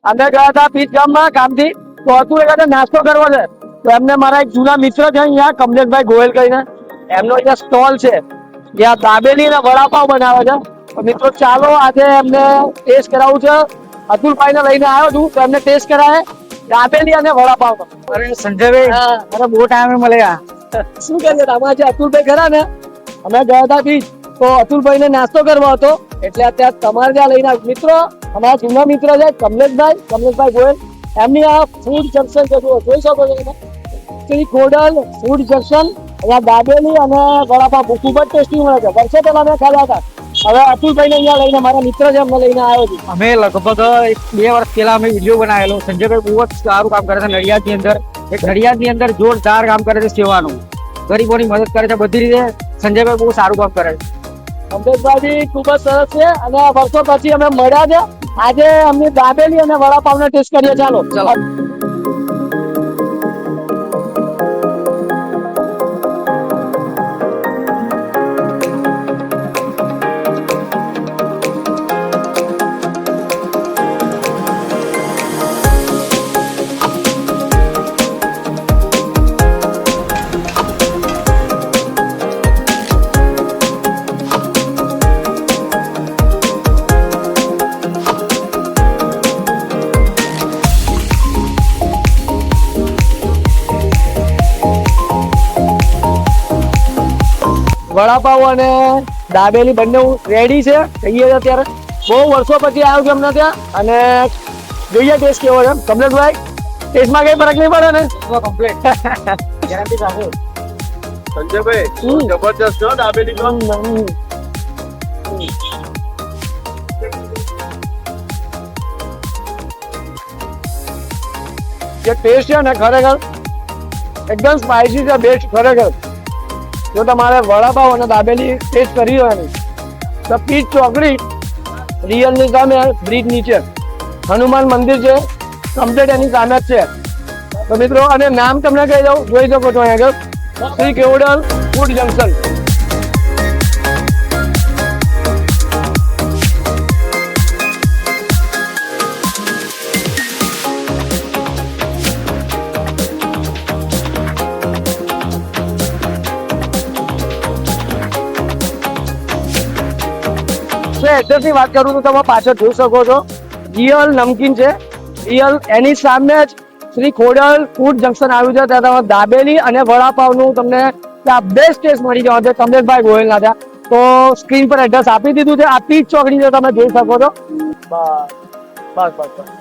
અમે ગયા હતા પીચ ગામમાં કામથી, તો અતુલ એક નાસ્તો કરવો છે, તો એમને મારા એક જૂના મિત્ર છે અહીંયા કમલેશભાઈ ગોયલ કરીને, એમનો અહીંયા સ્ટોલ છે જ્યાં દાબેલી અને વડાપાવ બનાવે છે. તો મિત્રો ચાલો આજે એમને ટેસ્ટ કરાવવું છે. અતુલભાઈ ને લઈને આવ્યો છું, તો એમને ટેસ્ટ કરાવે દાબેલી અને વડાપાવ. અરે સંજયભાઈ, અરે બહુ ટાઈમે મળ્યા. શું કે છે તમારા જે અતુલભાઈ ખરા ને, અમે ગયા હતા બીચ, તો અતુલભાઈ ને નાસ્તો કરવો હતો, એટલે અત્યારે તમારે ત્યાં લઈને મિત્રો અમારા જૂના મિત્ર છે કમલેશભાઈ ગોયલ, એમની આ ફૂડ જંકશન છે, જોઈ શકો છો તમે, શ્રી ખોડલ ફૂડ જંકશન. અહીંયા દાબેલી અને વડાપાવ ખૂબ જ ટેસ્ટી મળે છે. વર્ષો પહેલા મેં ખાધા હતા. હવે અતુલભાઈ ને અહીંયા લઈને મારા મિત્ર છે એમને લઈને આવ્યો છું. અમે લગભગ 2 વર્ષ પહેલા અમે વિડીયો બનાવેલો. સંજયભાઈ બહુ જ સારું કામ કરે છે નડિયાદની અંદર. નડિયાદની અંદર જોરદાર કામ કરે છે સેવાનું, ગરીબોની મદદ કરે છે બધી રીતે. સંજયભાઈ બહુ સારું કામ કરે છે. કમલેશભાઈ ખૂબ જ સરસ છે, અને વર્ષો પછી અમે મળ્યા છે. આજે અમને દાબેલી અને વડાપાવ નો ટેસ્ટ કરીએ. ચાલો ચાલો. વડાપાવ અને દાબેલી બંને રેડી છે, કહીએ છે અત્યારે. બહુ વર્ષો પછી આવ્યો છું અમને ત્યાં, અને જોઈએ ટેસ્ટ કેવો છે. કમલેશભાઈ, ટેસ્ટમાં કઈ ફરક નહીં પડે ને? કમ્પ્લીટ ગેરંટી સાથે. સંજયભાઈ જબરજસ્ત છો દાબેલી તો. જે ટેસ્ટ છે ને ખરેખર એકદમ સ્પાઇસી છે, બેસ્ટ ખરેખર. જો તમારે વડાપાવ અને દાબેલી ટેસ્ટ કરી હોય ને, તો પીચ ચોકડી રિયલની સામે બ્રિજ નીચે હનુમાન મંદિર છે, કમ્પ્લીટ એની સામે જ છે. તો મિત્રો, અને નામ તમને કહી દઉં, જોઈ શકો છો અહીંયા આગળ, શ્રી કેવડલ ફૂડ જંકશન. એડ્રેસ ની વાત કરું તો તમે પાછળ જોઈ શકો છો, રિયલ નમકીન છે. રિયલ એની સામે જ શ્રી ખોડલ ફૂડ જંકશન આવ્યું છે. ત્યાં તમે દાબેલી અને વડાપાવ નું તમને ત્યાં બેસ્ટ ટેસ્ટ મળી જવાનો છે કમલેશભાઈ ગોયલ ના ત્યાં. તો સ્ક્રીન પર એડ્રેસ આપી દીધું છે. આ પીચ ચોકડી તમે જોઈ શકો છો. બસ બસ બસ.